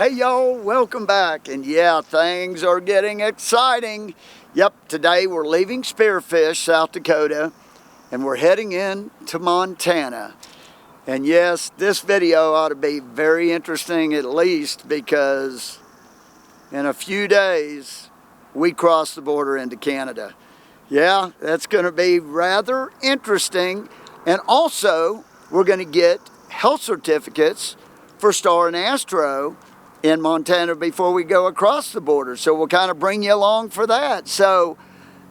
Hey y'all, welcome back. And yeah, things are getting exciting. Yep, today we're leaving Spearfish, South Dakota, and we're heading in to Montana. And yes, this video ought to be very interesting, at least because in a few days we cross the border into Canada. Yeah, that's going to be rather interesting. And also, we're going to get health certificates for Star and Astro in Montana before we go across the border. So we'll kind of bring you along for that. So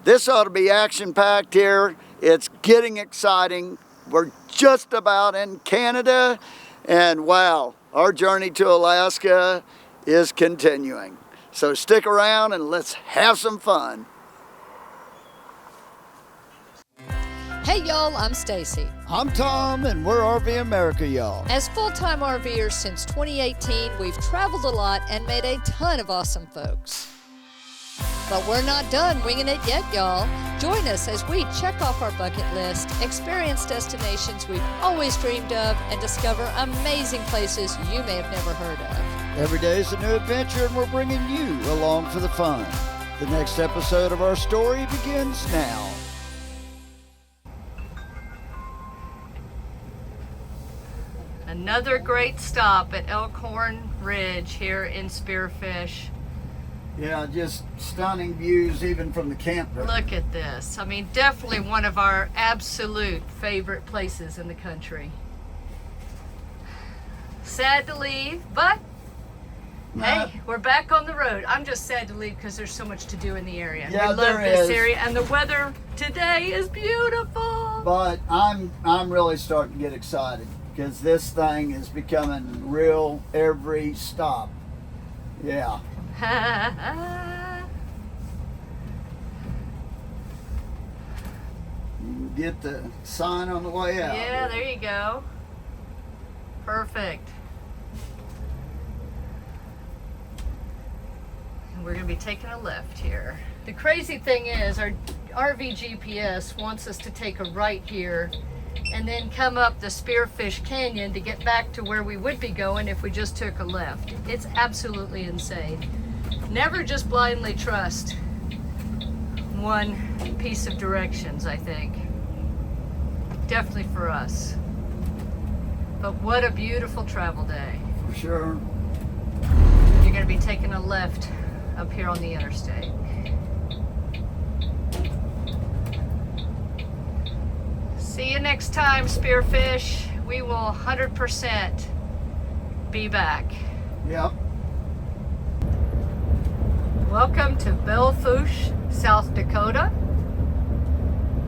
this ought to be action-packed here. It's getting exciting. We're just about in Canada. And wow, our journey to Alaska is continuing. So stick around and let's have some fun. Hey y'all, I'm Stacy. I'm Tom, and we're RV America, y'all. As full-time RVers since 2018, we've traveled a lot and met a ton of awesome folks. But we're not done winging it yet, y'all. Join us as we check off our bucket list, experience destinations we've always dreamed of, and discover amazing places you may have never heard of. Every day is a new adventure, and we're bringing you along for the fun. The next episode of our story begins now. Another great stop at Elkhorn Ridge here in Spearfish. Yeah, just stunning views even from the campground. Look at this. I mean, definitely one of our absolute favorite places in the country. Sad to leave, but hey, we're back on the road. I'm just sad to leave because there's so much to do in the area. Yeah, we love this area, and the weather today is beautiful. But I'm really starting to get excited because this thing is becoming real every stop. Yeah. You get the sign on the way out. Yeah, there you go. Perfect. And we're going to be taking a left here. The crazy thing is our RV GPS wants us to take a right here and then come up the Spearfish Canyon to get back to where we would be going if we just took a left. It's absolutely insane. Never just blindly trust one piece of directions, I think. Definitely for us. But what a beautiful travel day. For sure. You're going to be taking a left up here on the interstate. See you next time, Spearfish. We will 100% be back. Yep. Welcome to Billings, South Dakota.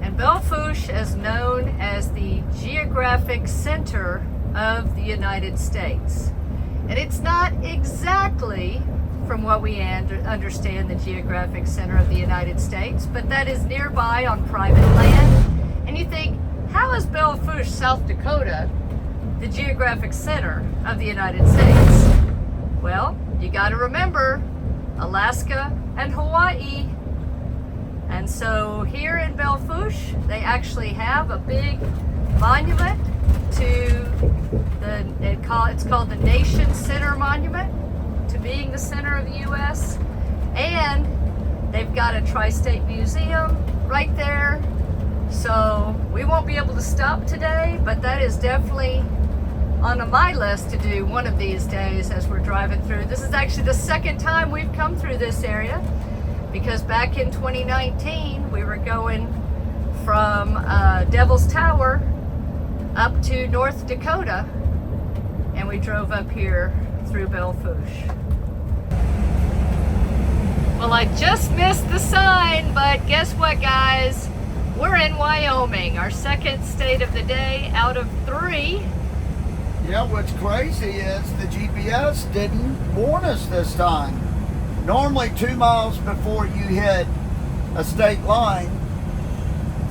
And Billings is known as the geographic center of the United States. And it's not exactly, from what we understand, the geographic center of the United States, but that is nearby on private land. And you think, how is Billings, South Dakota, the geographic center of the United States? Well, you got to remember Alaska and Hawaii. And so here in Billings, they actually have a big monument to it's called the Nation Center Monument to being the center of the U.S. And they've got a tri-state museum right there. So we won't be able to stop today, but that is definitely on my list to do one of these days as we're driving through. This is actually the second time we've come through this area, because back in 2019 we were going from Devil's Tower up to North Dakota, and we drove up here through Billings. Well, I just missed the sign, but guess what, guys? We're in Wyoming, our second state of the day out of 3. Yeah, what's crazy is the GPS didn't warn us this time. Normally 2 miles before you hit a state line,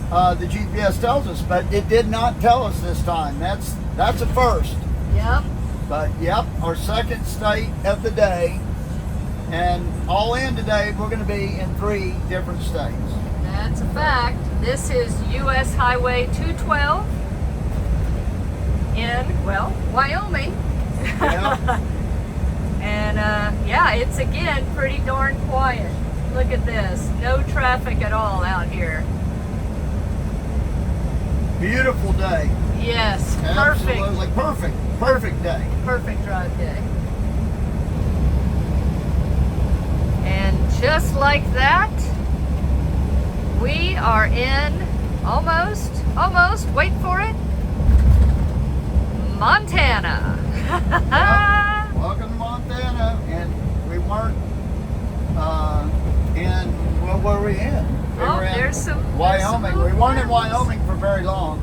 the GPS tells us, but it did not tell us this time. That's a first. Yep. But yep, our second state of the day, and all in today we're going to be in 3 different states. That's a fact. This is U.S. Highway 212 in, well, Wyoming. Yeah. And And yeah, it's again pretty darn quiet. Look at this. No traffic at all out here. Beautiful day. Yes, perfect. Absolutely perfect day. Perfect drive day. And just like that, we are in almost, wait for it, Montana. Yep. Welcome to Montana. And we weren't what were we in? We were in there's some Wyoming. there's some We weren't in mountains. Wyoming for very long,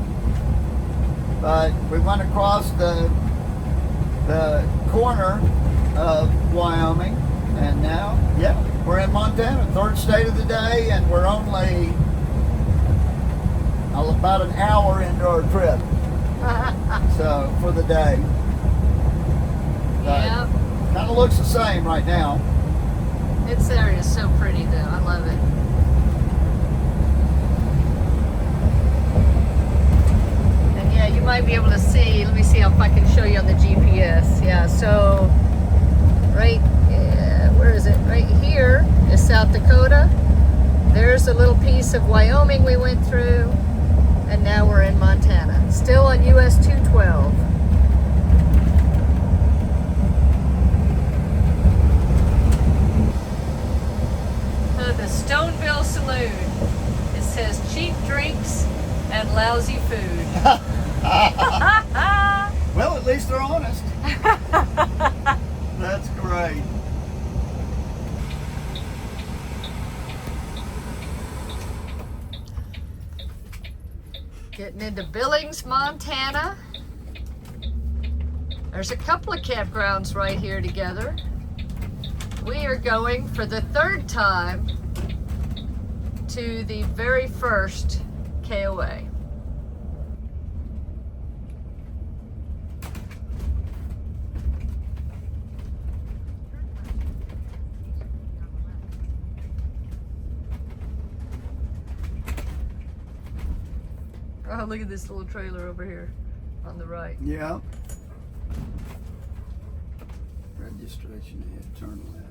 but we went across the corner of Wyoming, and now, yeah, we're in Montana, third state of the day, and we're only about an hour into our trip. So for the day, Yeah, kind of looks the same right now. this area is so pretty though. I love it. And yeah, you might be able to see. Let me see if I can show you on the GPS. Yeah, so right, where is it? Right here is South Dakota. There's a little piece of Wyoming we went through, and now we're in Montana. Still on US 212. The Stoneville Saloon. It says cheap drinks and lousy food. Well, at least they're honest. That's great. Getting into Billings, Montana. There's a couple of campgrounds right here together. We are going for the third time to the very first KOA. Oh, look at this little trailer over here on the right. Yeah. Registration ahead, turn left.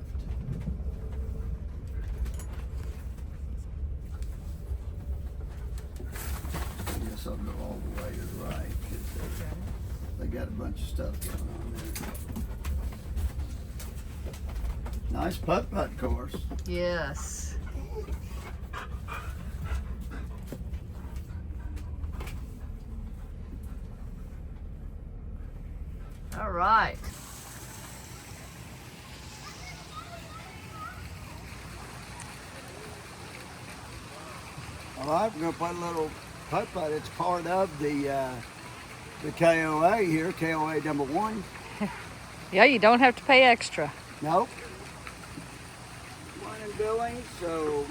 I guess I'll go all the way to the right, 'cause they got a bunch of stuff going on there. Nice putt-putt course. Yes. All right. All right, we're gonna put a little putt-putt. It's part of the KOA here, KOA number 1. Yeah, you don't have to pay extra. Nope. One in Billings, so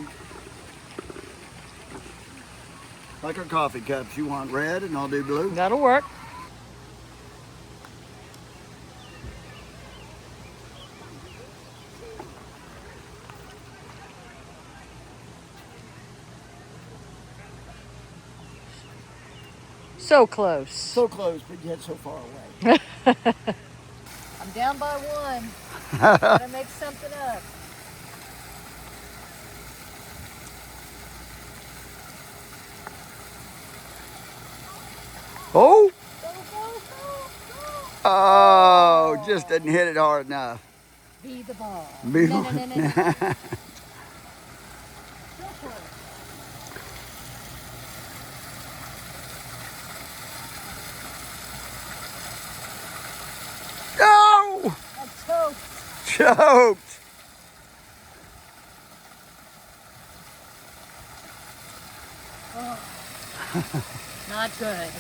like our coffee cups, you want red and I'll do blue. That'll work. So close. So close, but yet so far away. I'm down by one. Gotta make something up. Oh! Go, go, go, go. Oh, just didn't hit it hard enough. Be the ball. Be No, the- no, no, no, no. Go for it. No! I choked. Choked! Not good.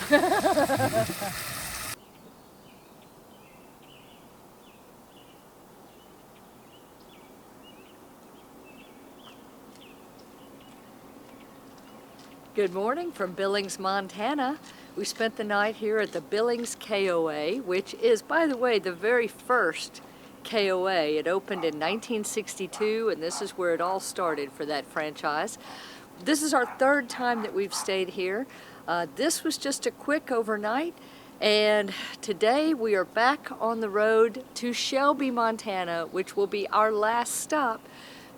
Good morning from Billings, Montana. We spent the night here at the Billings KOA, which is, by the way, the very first KOA. It opened in 1962, and this is where it all started for that franchise. This is our third time that we've stayed here. This was just a quick overnight, And today we are back on the road to Shelby, Montana, which will be our last stop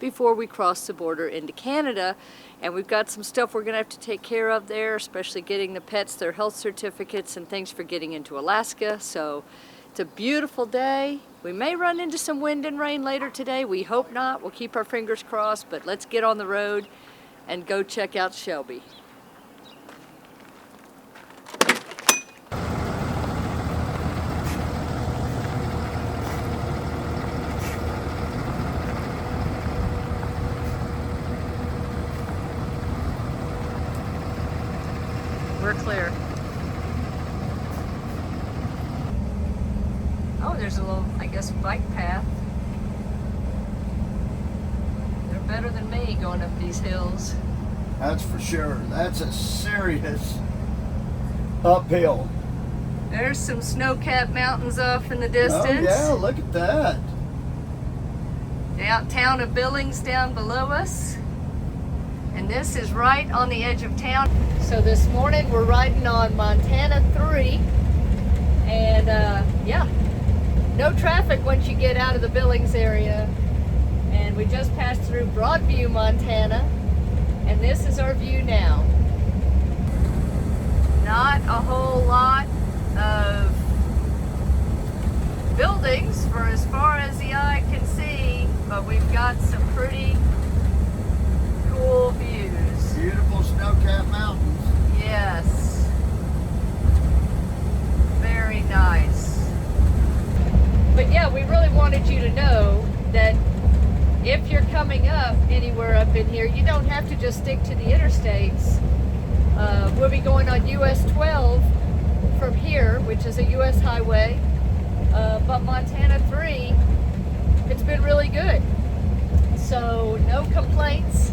before we cross the border into Canada. And we've got some stuff we're gonna have to take care of there, especially getting the pets their health certificates and things for getting into Alaska. So it's a beautiful day. We may run into some wind and rain later today. We hope not. We'll keep our fingers crossed, but let's get on the road and go check out Shelby. We're clear. Oh, there's a little, I guess, bike path. They're better than me going up these hills. That's for sure. That's a serious uphill. There's some snow-capped mountains off in the distance. Oh yeah, look at that. The town of Billings down below us. And this is right on the edge of town. So this morning we're riding on Montana 3. And yeah, no traffic once you get out of the Billings area. And we just passed through Broadview, Montana. And this is our view now. Not a whole lot of buildings for as far as the eye can see, but we've got some pretty cool views. Beautiful snow-capped mountains. Yes. Very nice. But yeah, we really wanted you to know that if you're coming up anywhere up in here, you don't have to just stick to the interstates. We'll be going on US 12 from here, which is a US highway. But Montana 3, it's been really good. So no complaints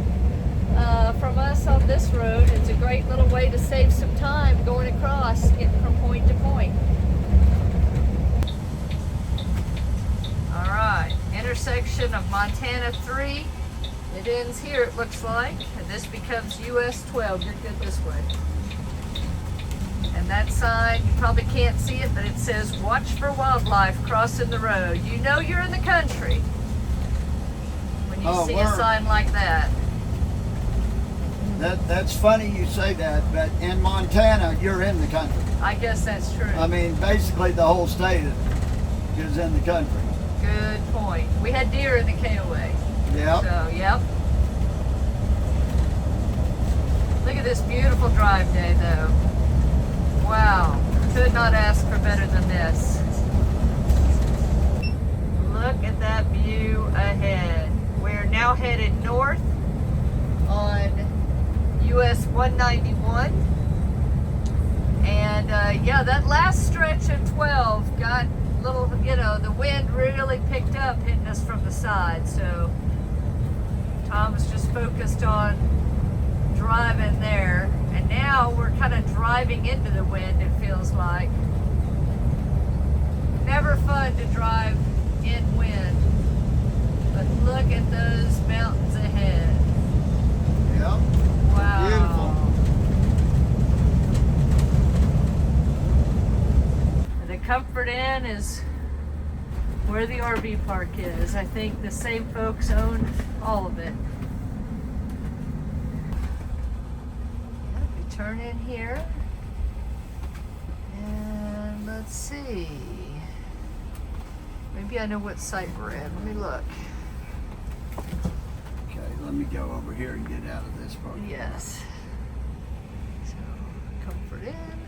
from us on this road. It's a great little way to save some time going across, getting from point to point. All right, intersection of Montana 3. It ends here, it looks like, and this becomes US 12. You're good this way. And that sign, you probably can't see it, but it says, "Watch for wildlife crossing the road." You know you're in the country when you see a sign like that. That's funny you say that, but in Montana, you're in the country. I guess that's true. I mean, basically the whole state is in the country. Good point. We had deer in the KOA. Yeah. So, yep. Look at this beautiful drive day, though. Wow. Could not ask for better than this. Look at that view ahead. We're now headed north on US 191. And yeah, that last stretch of 12 got a little, you know, the wind really picked up hitting us from the side. So Tom was just focused on driving there. And now we're kind of driving into the wind, it feels like. Never fun to drive in wind. But look at those mountains ahead. Yep. Wow. Beautiful. The Comfort Inn is where the RV park is. I think the same folks own all of it. We turn in here. And let's see. Maybe I know what site we're in. Let me look. Okay, let me go over here and get out of this part. Yes. So, Comfort Inn,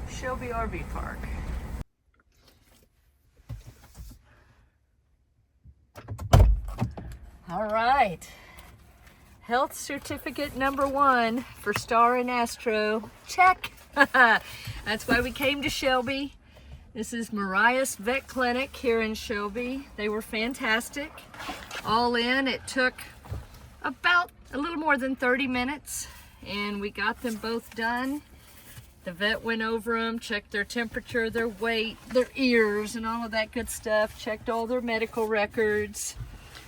Shelby RV Park. All right. Health certificate number 1 for Star and Astro. Check. That's why we came to Shelby. This is Mariah's Vet Clinic here in Shelby. They were fantastic. All in, it took about a little more than 30 minutes and we got them both done. The vet went over them, checked their temperature, their weight, their ears, and all of that good stuff. Checked all their medical records.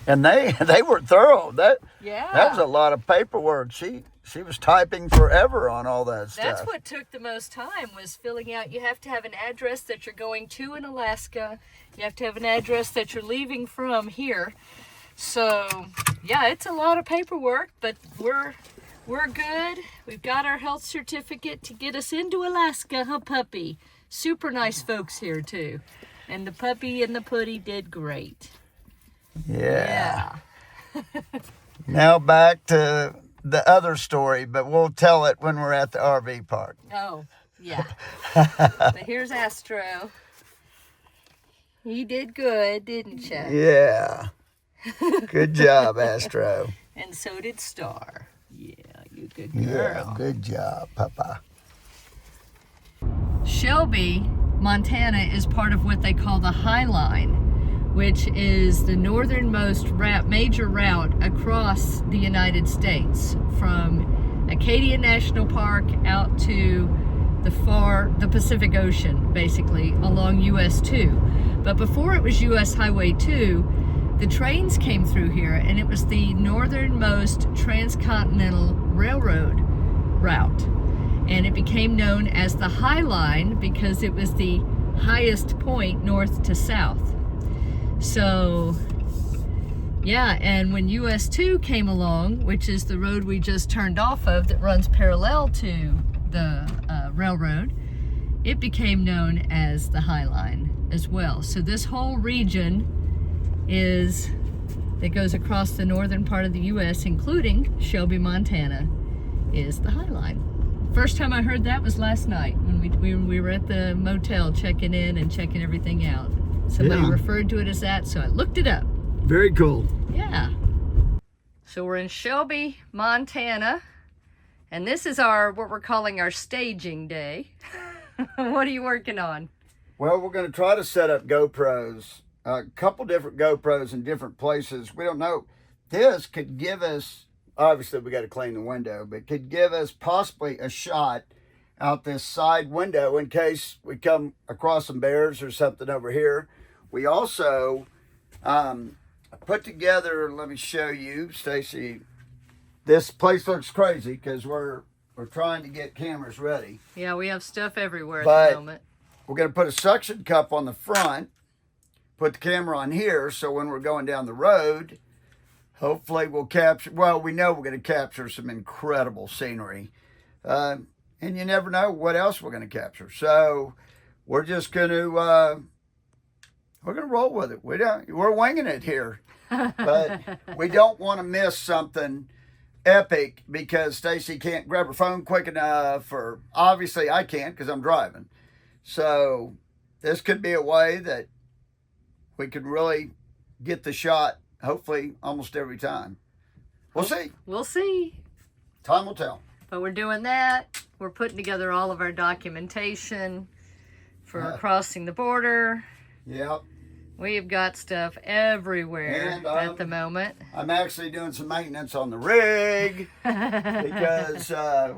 And they were thorough. That was a Yeah. lot of paperwork. She was typing forever on all that stuff. That's what took the most time, was filling out. You have to have an address that you're going to in Alaska. You have to have an address that you're leaving from here. So, yeah, it's a lot of paperwork, but we're good. We've got our health certificate to get us into Alaska, huh, puppy? Super nice folks here, too. And the puppy and the putty did great. Yeah. Now back to the other story, but we'll tell it when we're at the RV park. Oh, yeah. But here's Astro. He did good, didn't you? Yeah. Good job, Astro. And so did Star. Yeah, you good girl. Yeah, good job, Papa. Shelby, Montana is part of what they call the High Line, which is the northernmost major route across the United States, from Acadia National Park out to the Pacific Ocean, basically, along US 2. But before it was US Highway 2, the trains came through here, and it was the northernmost transcontinental railroad route. And it became known as the High Line because it was the highest point north to south. So, yeah, and when US 2 came along, which is the road we just turned off of that runs parallel to the railroad, it became known as the High Line as well. So this whole region that goes across the northern part of the U.S., including Shelby, Montana, is the High Line. First time I heard that was last night when we were at the motel checking in and checking everything out. Somebody referred to it as that, so I looked it up. Very cool. Yeah. So we're in Shelby, Montana, and this is what we're calling our staging day. What are you working on? Well, we're going to try to set up GoPros. A couple different GoPros in different places. We don't know. This could give us, obviously we got to clean the window, but could give us possibly a shot out this side window in case we come across some bears or something over here. We also put together, let me show you, Stacy. This place looks crazy because we're trying to get cameras ready. Yeah, we have stuff everywhere at the moment. We're going to put a suction cup on the front. Put the camera on here, so when we're going down the road, hopefully we'll capture, well, we know we're going to capture some incredible scenery. And you never know what else we're going to capture. So we're just going to, we're going to roll with it. We're winging it here. But we don't want to miss something epic because Stacy can't grab her phone quick enough, or obviously I can't because I'm driving. So this could be a way that we could really get the shot, hopefully, almost every time. We'll see. We'll see. Time will tell. But we're doing that. We're putting together all of our documentation for crossing the border. Yep. We've got stuff everywhere at the moment. I'm actually doing some maintenance on the rig because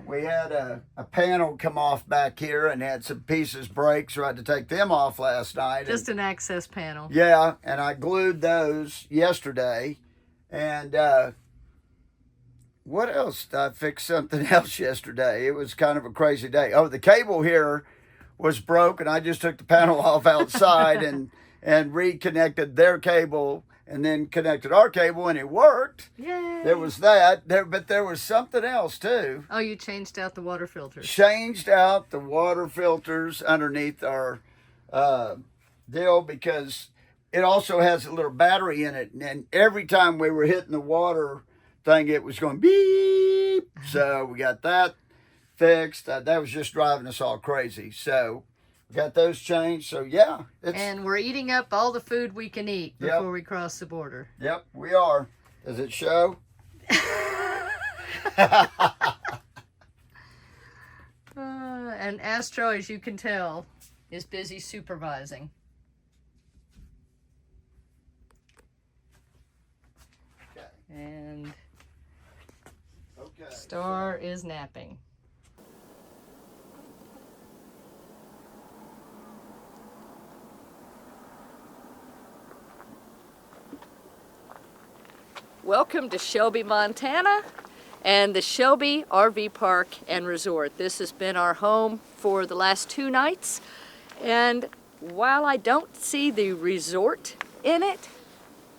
we had a panel come off back here and had some pieces break, so I had to take them off last night. Just an access panel. Yeah, and I glued those yesterday. And what else? I fixed something else yesterday. It was kind of a crazy day. Oh, the cable here was broke, and I just took the panel off outside and reconnected their cable and then connected our cable, and it worked. Yay. There was that, but there was something else too. Oh, you changed out the water filters. Changed out the water filters underneath our deal because it also has a little battery in it, and every time we were hitting the water thing, it was going beep. So we got that fixed. That was just driving us all crazy. So got those changed. So yeah. And we're eating up all the food we can eat before we cross the border. Yep, we are. Does it show? And Astro, as you can tell, is busy supervising. Okay. And Star is napping. Welcome to Shelby, Montana and the Shelby RV Park and Resort. This has been our home for the last 2 nights, and while I don't see the resort in it,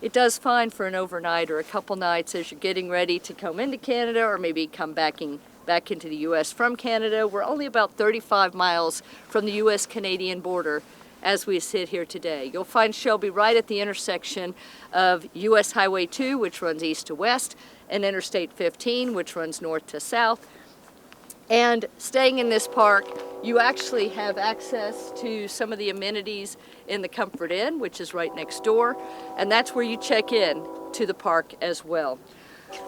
it does fine for an overnight or a couple nights as you're getting ready to come into Canada or maybe come back into the U.S. from Canada. We're only about 35 miles from the U.S.-Canadian border as we sit here today. You'll find Shelby right at the intersection of U.S. Highway 2, which runs east to west, and Interstate 15, which runs north to south. And staying in this park, you actually have access to some of the amenities in the Comfort Inn, which is right next door, and that's where you check in to the park as well.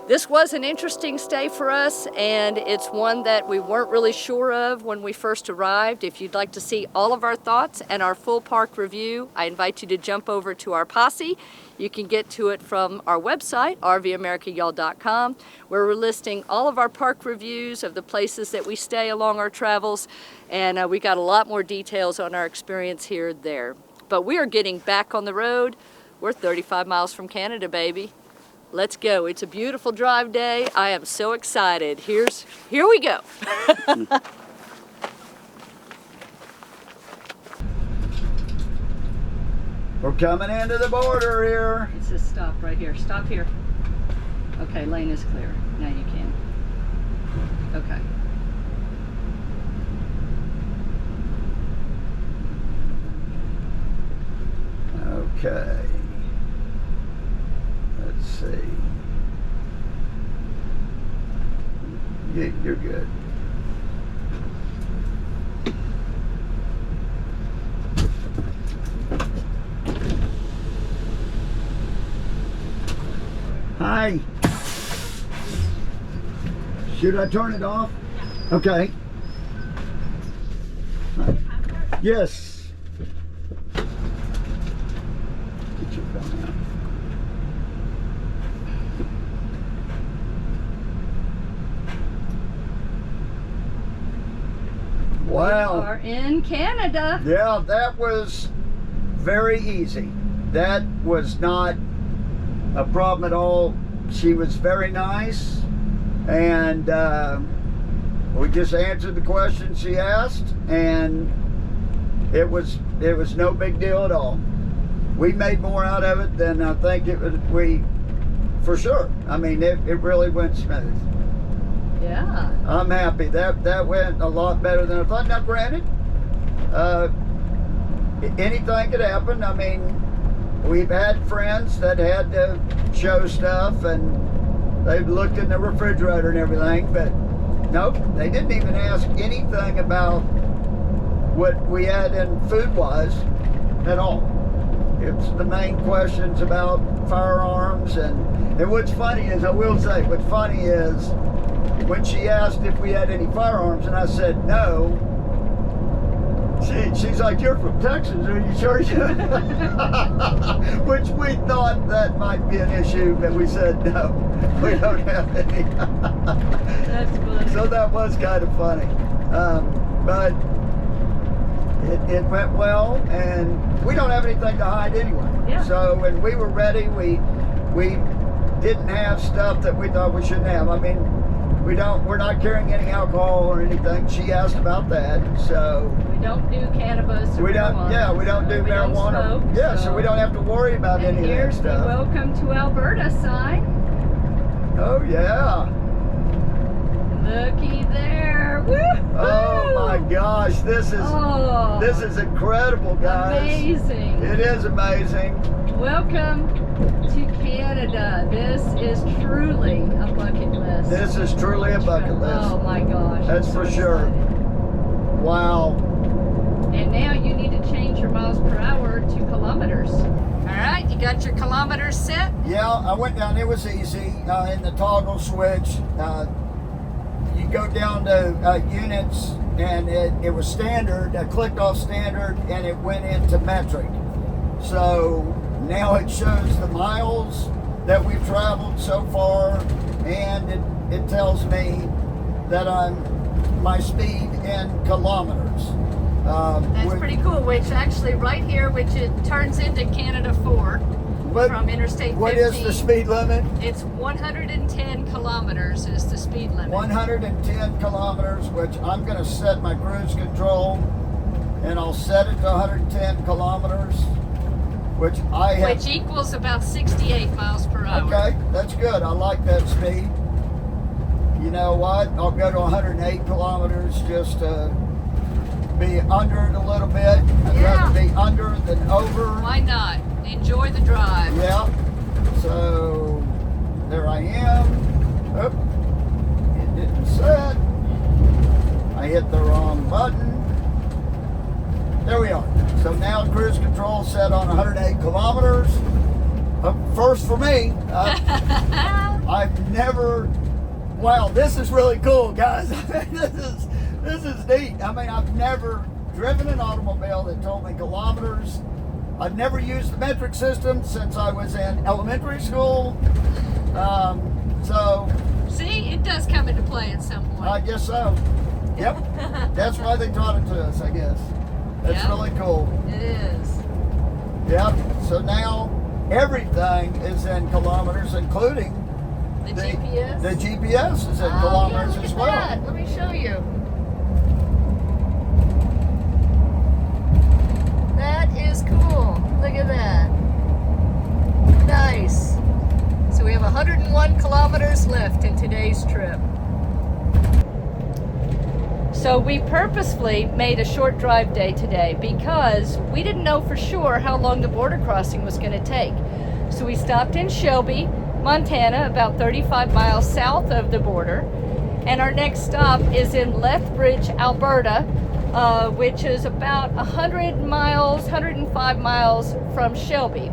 This was an interesting stay for us, and it's one that we weren't really sure of when we first arrived. If you'd like to see all of our thoughts and our full park review, I invite you to jump over to our posse. You can get to it from our website, RVamericayall.com, where we're listing all of our park reviews of the places that we stay along our travels, and we got a lot more details on our experience here there. But we are getting back on the road. We're 35 miles from Canada, baby. Let's go. It's a beautiful drive day. I am so excited. Here we go. We're coming into the border here. It says stop right here. Stop here. Okay, lane is clear. Now you can. Okay. Okay. Let's see. You're good. Hi. Should I turn it off? Okay. Yes. Get your phone out. Wow. We are in Canada. Yeah, that was very easy. That was not a problem at all. She was very nice, and we just answered the questions she asked, and it was no big deal at all. We made more out of it than I think for sure. I mean, it really went smooth. Yeah. I'm happy. That went a lot better than I thought. Now, granted, anything could happen. I mean, we've had friends that had to show stuff, and they've looked in the refrigerator and everything, but nope, they didn't even ask anything about what we had in food-wise at all. It's the main questions about firearms, and what's funny is, I will say, what's funny is, when she asked if we had any firearms, and I said no, she's like, "You're from Texas, are you sure?" Which we thought that might be an issue, but we said no, we don't have any. That's funny. So that was kind of funny, but it went well, and we don't have anything to hide anyway. Yeah. So when we were ready, we didn't have stuff that we thought we shouldn't have. I mean, we're not carrying any alcohol or anything. She asked about that, so We don't do cannabis or marijuana. Yeah, we don't do marijuana. Don't smoke, yeah, so we don't have to worry about any of that here's the stuff. welcome to Alberta sign. Oh yeah. Looky there. Woo-hoo! Oh my gosh, this is incredible, guys. Amazing. It is amazing. Welcome to Canada. This is truly a bucket list. This is truly a bucket list. Oh my gosh. That's I'm for so sure. excited. Wow. And now you need to change your miles per hour to kilometers. All right, you got your kilometers set? Yeah, I went down. It was easy in the toggle switch. You go down to units, and it was standard. I clicked off standard, and it went into metric. So now it shows the miles that we've traveled so far, and it tells me that my speed in kilometers. That's pretty cool, which actually right here, which it turns into Canada 4. from Interstate 50. What is the speed limit? It's 110 kilometers is the speed limit. 110 kilometers, which I'm going to set my cruise control, and I'll set it to 110 kilometers, which equals about 68 miles per hour. Okay, that's good. I like that speed. You know what? I'll go to 108 kilometers just to be under it a little bit. I'd rather be under than over. Why not? Enjoy the drive. Yeah. So there I am. Oop. It didn't set. I hit the wrong button. There we are. So now cruise control set on 108 kilometers. First for me. I've never. Wow, this is really cool, guys. This is neat. I mean, I've never driven an automobile that told me kilometers. I've never used the metric system since I was in elementary school. So see, it does come into play at some point. I guess so. Yep. That's why they taught it to us, I guess. That's really cool. It is. Yep. So now everything is in kilometers, including the GPS. The GPS is in kilometers look as at well. That. Let me show you. That is cool. Look at that. Nice. So we have 101 kilometers left in today's trip. So we purposefully made a short drive day today because we didn't know for sure how long the border crossing was going to take. So we stopped in Shelby, Montana, about 35 miles south of the border. And our next stop is in Lethbridge, Alberta, which is about 105 miles from Shelby.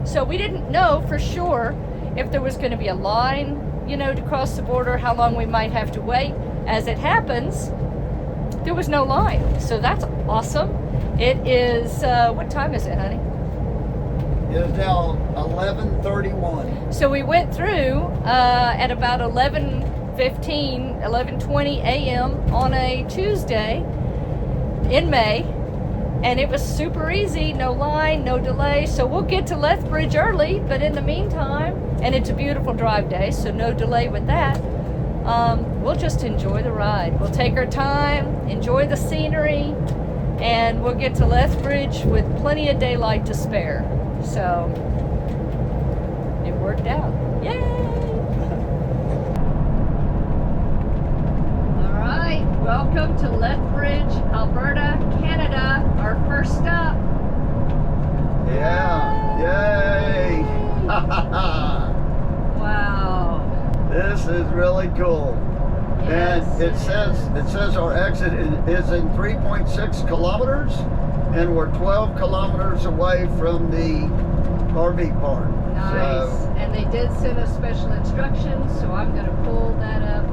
So we didn't know for sure if there was going to be a line, to cross the border, how long we might have to wait. As it happens, there was no line. So that's awesome. It is, what time is it, honey? It is now 11:31. So we went through at about 11:20 a.m. on a Tuesday in May, and it was super easy, no line, no delay. So we'll get to Lethbridge early, but in the meantime, and it's a beautiful drive day, so no delay with that. We'll just enjoy the ride. We'll take our time, enjoy the scenery, and we'll get to Lethbridge with plenty of daylight to spare. So it worked out. Yay! All right, welcome to Lethbridge, Alberta, Canada, our first stop. Yeah, yay! Wow. This is really cool. Yes, And it says our exit is in 3.6 kilometers, and we're 12 kilometers away from the RV park. Nice. So, And they did send us special instructions, so I'm going to pull that up